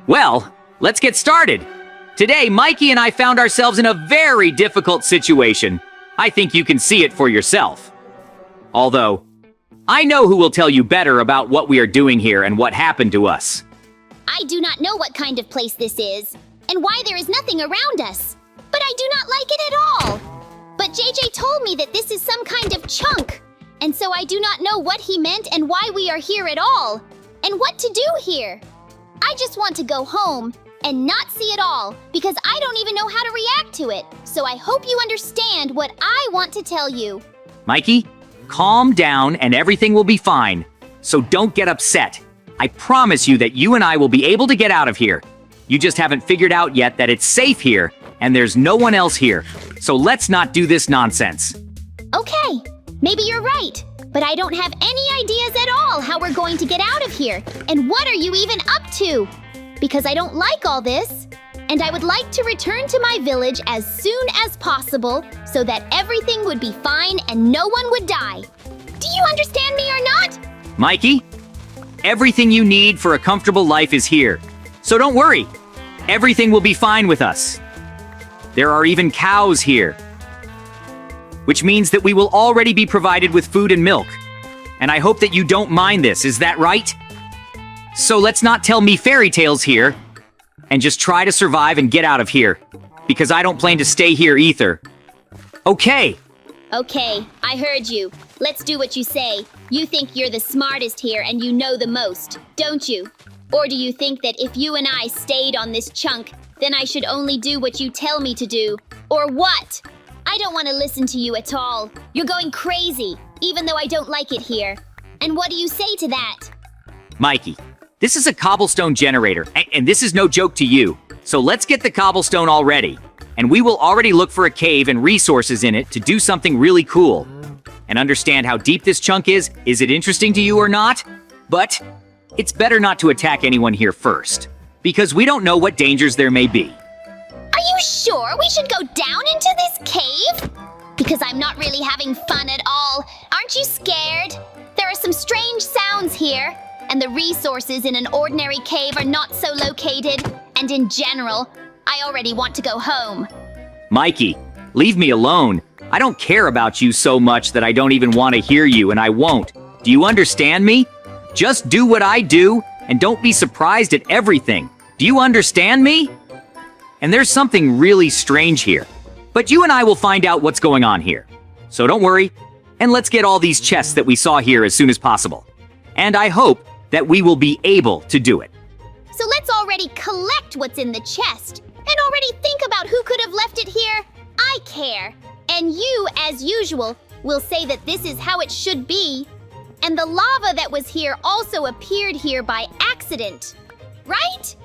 Well, let's get started. Today, Mikey and I found ourselves in a very difficult situation. I think you can see it for yourself. Although, I know who will tell you better about what we are doing here and what happened to us. I do not know what kind of place this is, and why there is nothing around us. But I do not like it at all. But JJ told me that this is some kind of chunk, and so I do not know what he meant and why we are here at all, and what to do here. I just want to go home and not see it all, because I don't even know how to react to it. So I hope you understand what I want to tell you. Mikey, calm down and everything will be fine. So don't get upset. I promise you that you and I will be able to get out of here. You just haven't figured out yet that it's safe here and there's no one else here. So let's not do this nonsense. Okay, maybe you're right, but I don't have any ideas at all how we're going to get out of here. And what are you even up to? Because I don't like all this, and I would like to return to my village as soon as possible so that everything would be fine and no one would die. Do you understand me or not? Mikey, everything you need for a comfortable life is here. So don't worry. Everything will be fine with us. There are even cows here, which means that we will already be provided with food and milk. And I hope that you don't mind this, is that right? So let's not tell me fairy tales here, and just try to survive and get out of here, because I don't plan to stay here either. Okay. Okay, I heard you. Let's do what you say. You think you're the smartest here and you know the most, don't you? Or do you think that if you and I stayed on this chunk, then I should only do what you tell me to do? Or what? I don't want to listen to you at all. You're going crazy, even though I don't like it here. And what do you say to that? Mikey, this is a cobblestone generator, and this is no joke to you. So let's get the cobblestone already, and we will already look for a cave and resources in it to do something really cool. And understand how deep this chunk is it interesting to you or not? But it's better not to attack anyone here first, because we don't know what dangers there may be. Are you sure we should go down into this cave? Because I'm not really having fun at all. Aren't you scared? There are some strange sounds here, and the resources in an ordinary cave are not so located, and in general, I already want to go home. Mikey, leave me alone. I don't care about you so much that I don't even want to hear you, and I won't. Do you understand me? Just do what I do, and don't be surprised at everything. Do you understand me? And there's something really strange here. But you and I will find out what's going on here. So don't worry, and let's get all these chests that we saw here as soon as possible. And I hope that we will be able to do it. So let's already collect what's in the chest, and already think about who could have left it here. I care. And you, as usual, will say that this is how it should be. And the lava that was here also appeared here by accident, right?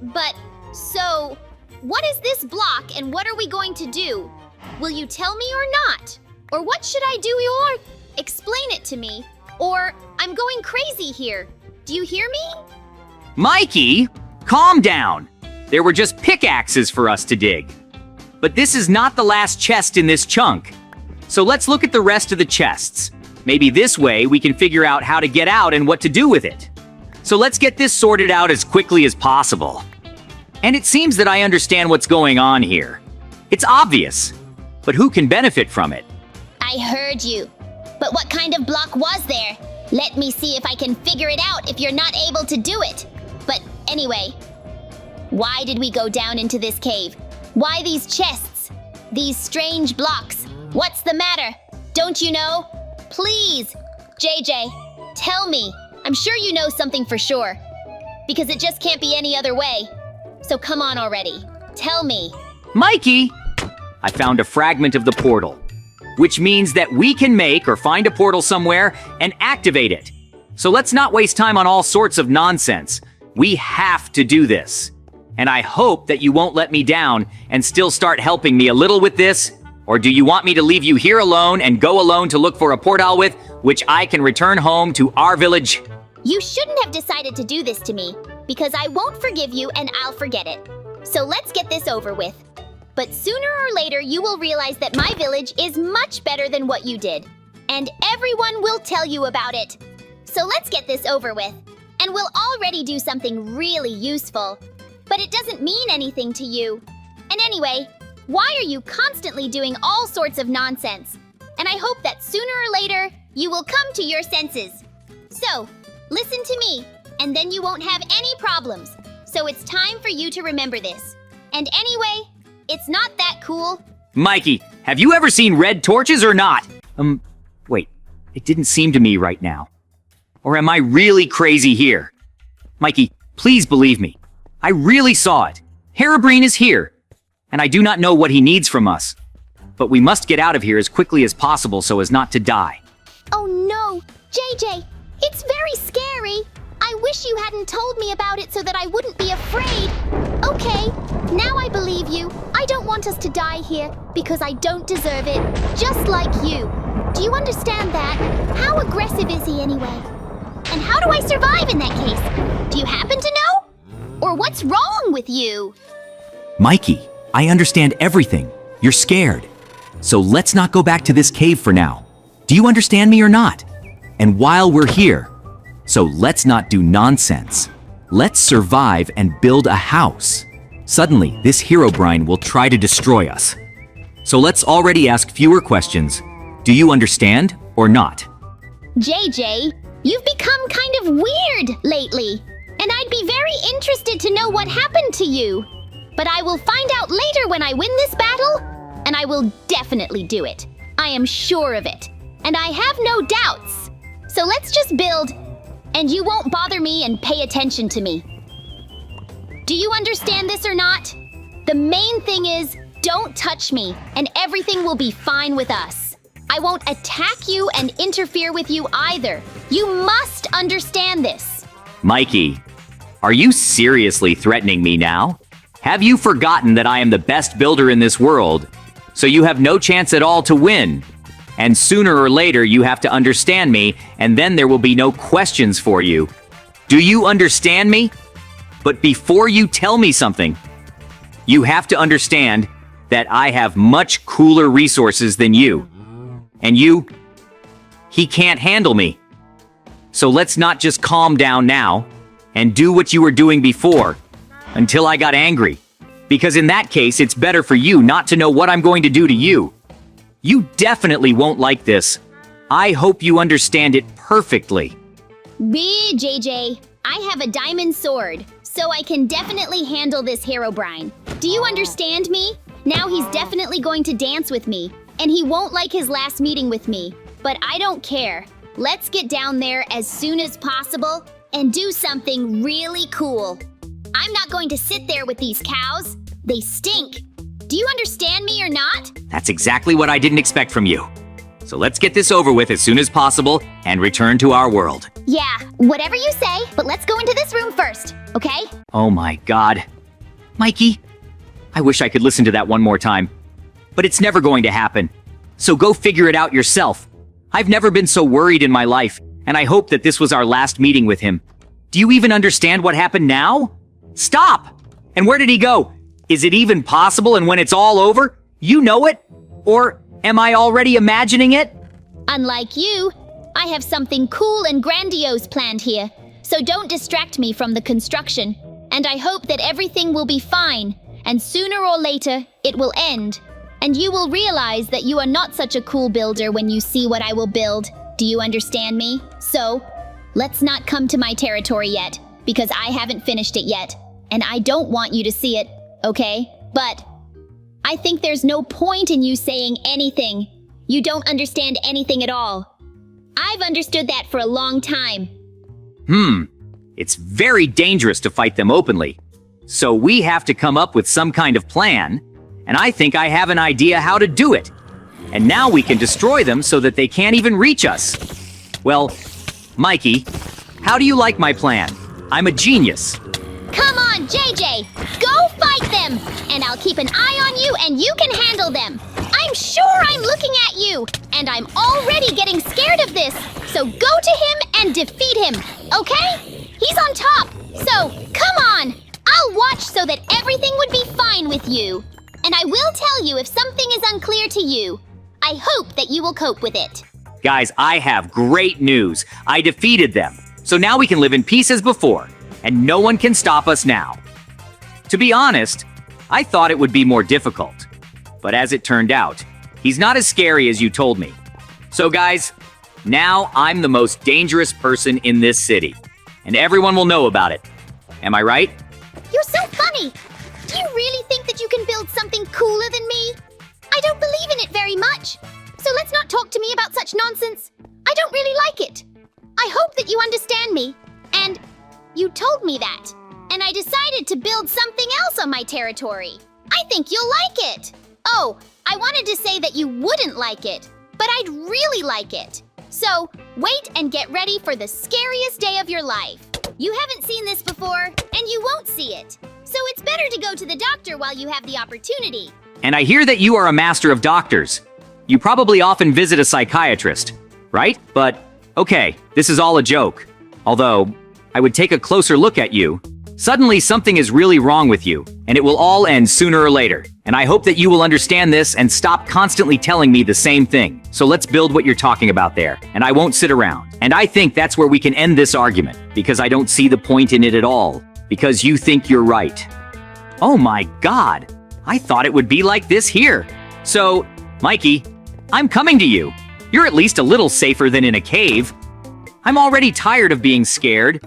But, so, what is this block and what are we going to do? Will you tell me or not? Or what should I do or explain it to me? Or I'm going crazy here. Do you hear me? Mikey, calm down. There were just pickaxes for us to dig. But this is not the last chest in this chunk. So let's look at the rest of the chests. Maybe this way we can figure out how to get out and what to do with it. So let's get this sorted out as quickly as possible. And it seems that I understand what's going on here. It's obvious, but who can benefit from it? I heard you. But what kind of block was there? Let me see if I can figure it out if you're not able to do it. But anyway, why did we go down into this cave? Why these chests? These strange blocks? What's the matter? Don't you know? Please, JJ, tell me. I'm sure you know something for sure. Because it just can't be any other way. So come on already. Tell me. Mikey! I found a fragment of the portal, which means that we can make or find a portal somewhere and activate it. So let's not waste time on all sorts of nonsense. We have to do this. And I hope that you won't let me down and still start helping me a little with this. Or do you want me to leave you here alone and go alone to look for a portal with which I can return home to our village? You shouldn't have decided to do this to me, because I won't forgive you and I'll forget it. So let's get this over with. But sooner or later you will realize that my village is much better than what you did. And everyone will tell you about it. So let's get this over with. and we'll already do something really useful. But it doesn't mean anything to you. And anyway, why are you constantly doing all sorts of nonsense? And I hope that sooner or later, you will come to your senses. So, listen to me, and then you won't have any problems. So it's time for you to remember this. And anyway, it's not that cool. Mikey, have you ever seen red torches or not? Wait, it didn't seem to me right now. Or am I really crazy here? Mikey, please believe me. I really saw it. Herobrine is here, and I do not know what he needs from us. But we must get out of here as quickly as possible so as not to die. Oh no, JJ, it's very scary. I wish you hadn't told me about it so that I wouldn't be afraid. Okay, now I believe you. I don't want us to die here because I don't deserve it, just like you. Do you understand that? How aggressive is he anyway? And how do I survive in that case? Do you happen to know? Or what's wrong with you? Mikey, I understand everything. You're scared. So let's not go back to this cave for now. Do you understand me or not? And while we're here, so let's not do nonsense. Let's survive and build a house. Suddenly, this Herobrine will try to destroy us. So let's already ask fewer questions. Do you understand or not? JJ, you've become kind of weird lately. And I'd be very interested to know what happened to you. But I will find out later when I win this battle, and I will definitely do it. I am sure of it. And I have no doubts. So let's just build, and you won't bother me and pay attention to me. Do you understand this or not? The main thing is, don't touch me, and everything will be fine with us. I won't attack you and interfere with you either. You must understand this. Mikey, are you seriously threatening me now? Have you forgotten that I am the best builder in this world, so you have no chance at all to win? And sooner or later, you have to understand me, and then there will be no questions for you. Do you understand me? But before you tell me something, you have to understand that I have much cooler resources than you. And he can't handle me. So let's not just calm down now and do what you were doing before until I got angry. Because in that case, it's better for you not to know what I'm going to do to you. You definitely won't like this. I hope you understand it perfectly. JJ, I have a diamond sword, so I can definitely handle this Herobrine. Do you understand me? Now he's definitely going to dance with me, and he won't like his last meeting with me. But I don't care. Let's get down there as soon as possible and do something really cool. I'm not going to sit there with these cows. They stink. Do you understand me or not? That's exactly what I didn't expect from you. So let's get this over with as soon as possible and return to our world. Yeah, whatever you say, but let's go into this room first, okay? Oh my God. Mikey, I wish I could listen to that one more time. But it's never going to happen. So go figure it out yourself. I've never been so worried in my life, and I hope that this was our last meeting with him. Do you even understand what happened now? Stop! And where did he go? Is it even possible, and when it's all over, you know it? Or am I already imagining it? Unlike you, I have something cool and grandiose planned here, so don't distract me from the construction. And I hope that everything will be fine, and sooner or later, it will end. And you will realize that you are not such a cool builder when you see what I will build. Do you understand me? So, let's not come to my territory yet, because I haven't finished it yet, and I don't want you to see it. Okay, but I think there's no point in you saying anything. You don't understand anything at all. I've understood that for a long time. It's very dangerous to fight them openly. So we have to come up with some kind of plan, and I think I have an idea how to do it. And now we can destroy them so that they can't even reach us. Well, Mikey, how do you like my plan? I'm a genius. Come on, JJ! Go fight them! And I'll keep an eye on you and you can handle them! I'm sure I'm looking at you! And I'm already getting scared of this! So go to him and defeat him, okay? He's on top! So, come on! I'll watch so that everything would be fine with you! And I will tell you if something is unclear to you. I hope that you will cope with it. Guys, I have great news. I defeated them. So now we can live in peace as before, and no one can stop us now. To be honest, I thought it would be more difficult. But as it turned out, he's not as scary as you told me. So guys, now I'm the most dangerous person in this city, and everyone will know about it. Am I right? You're so funny! Do you really think that you can build something cooler than me? I don't believe in it very much. So let's not talk to me about such nonsense. I don't really like it. I hope that you understand me. And you told me that. And I decided to build something else on my territory. I think you'll like it. Oh, I wanted to say that you wouldn't like it, but I'd really like it. So wait and get ready for the scariest day of your life. You haven't seen this before, and you won't see it. So it's better to go to the doctor while you have the opportunity. And I hear that you are a master of doctors. You probably often visit a psychiatrist, right? But, okay, this is all a joke. Although, I would take a closer look at you. Suddenly, something is really wrong with you, and it will all end sooner or later. And I hope that you will understand this and stop constantly telling me the same thing. So let's build what you're talking about there, and I won't sit around. And I think that's where we can end this argument, because I don't see the point in it at all, because you think you're right. Oh my God, I thought it would be like this here. So, Mikey, I'm coming to you. You're at least a little safer than in a cave. I'm already tired of being scared,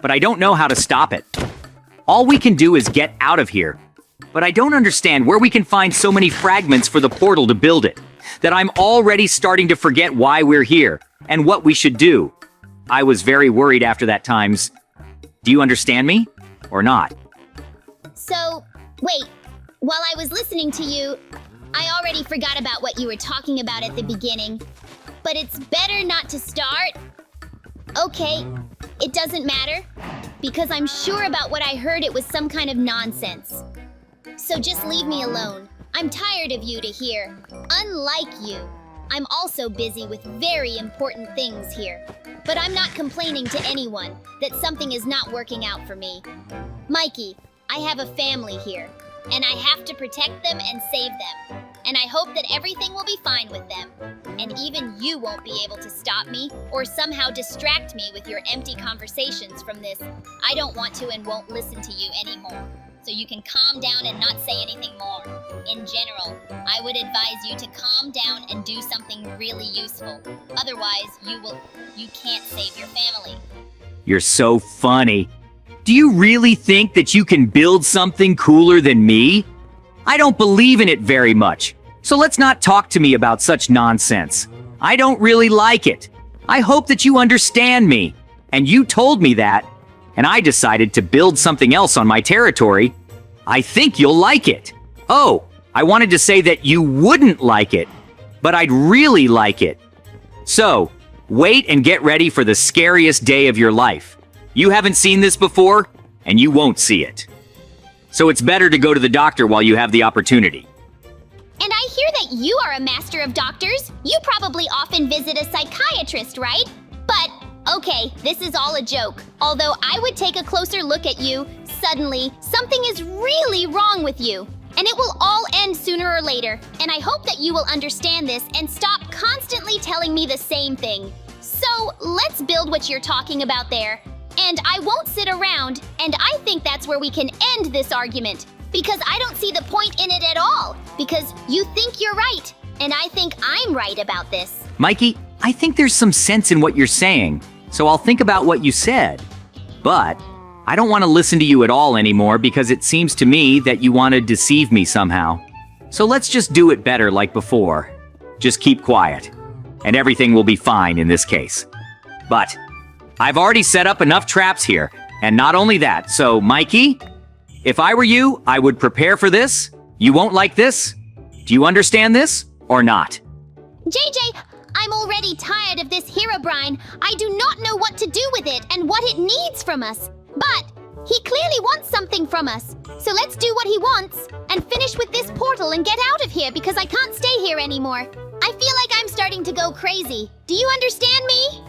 but I don't know how to stop it. All we can do is get out of here. But I don't understand where we can find so many fragments for the portal to build it, that I'm already starting to forget why we're here and what we should do. I was very worried after that times. Do you understand me or not? So, wait, while I was listening to you, I already forgot about what you were talking about at the beginning. But it's better not to start. Okay, it doesn't matter, because I'm sure about what I heard it was some kind of nonsense. So just leave me alone. I'm tired of you to hear. Unlike you, I'm also busy with very important things here. But I'm not complaining to anyone that something is not working out for me. Mikey, I have a family here, and I have to protect them and save them. And I hope that everything will be fine with them. And even you won't be able to stop me or somehow distract me with your empty conversations from this. I don't want to and won't listen to you anymore. So you can calm down and not say anything more. In general, I would advise you to calm down and do something really useful. Otherwise, you can't save your family. You're so funny. Do you really think that you can build something cooler than me? I don't believe in it very much, so let's not talk to me about such nonsense. I don't really like it. I hope that you understand me. And you told me that, and I decided to build something else on my territory. I think you'll like it. Oh, I wanted to say that you wouldn't like it, but I'd really like it. So, wait and get ready for the scariest day of your life. You haven't seen this before, and you won't see it. So it's better to go to the doctor while you have the opportunity. And I hear that you are a master of doctors. You probably often visit a psychiatrist, right? But, okay, this is all a joke. Although I would take a closer look at you, suddenly, something is really wrong with you. And it will all end sooner or later. And I hope that you will understand this and stop constantly telling me the same thing. So, let's build what you're talking about there. And I won't sit around, and I think that's where we can end this argument. Because I don't see the point in it at all. Because you think you're right, and I think I'm right about this. Mikey, I think there's some sense in what you're saying, so I'll think about what you said. But I don't want to listen to you at all anymore because it seems to me that you want to deceive me somehow. So let's just do it better like before. Just keep quiet, and everything will be fine in this case. But I've already set up enough traps here, and not only that, so Mikey, if I were you, I would prepare for this. You won't like this. Do you understand this or not? JJ, I'm already tired of this Herobrine. I do not know what to do with it and what it needs from us. But he clearly wants something from us. So let's do what he wants and finish with this portal and get out of here because I can't stay here anymore. I feel like I'm starting to go crazy. Do you understand me?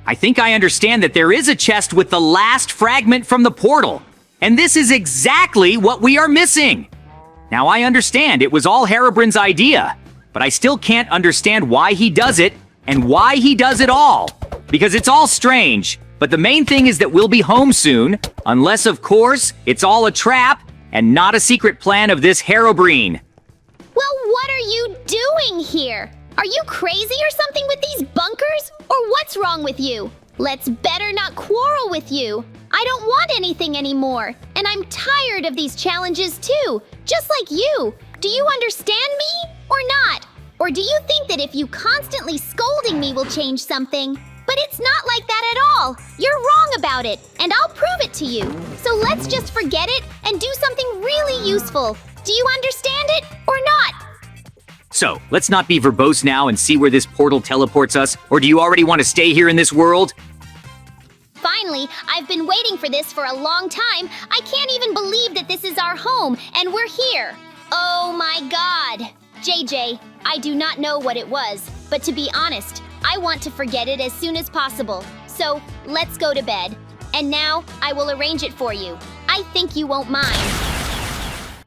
I think I understand that there is a chest with the last fragment from the portal. And this is exactly what we are missing. Now I understand it was all Herobrine's idea, but I still can't understand why he does it and why he does it all. Because it's all strange, But the main thing is that we'll be home soon, unless, of course, it's all a trap and not a secret plan of this Herobrine. Well, what are you doing here? Are you crazy or something with these bunkers? Or what's wrong with you? Let's better not quarrel with you. I don't want anything anymore, and I'm tired of these challenges too, just like you. Do you understand me or not? Or do you think that if you constantly scolding me will change something? But it's not like that at all. You're wrong about it, and I'll prove it to you. So let's just forget it and do something really useful. Do you understand it or not? So, let's not be verbose now and see where this portal teleports us, or do you already want to stay here in this world? Finally, I've been waiting for this for a long time. I can't even believe that this is our home, and we're here. Oh my God. JJ, I do not know what it was, but to be honest, I want to forget it as soon as possible. So, let's go to bed. And now, I will arrange it for you. I think you won't mind.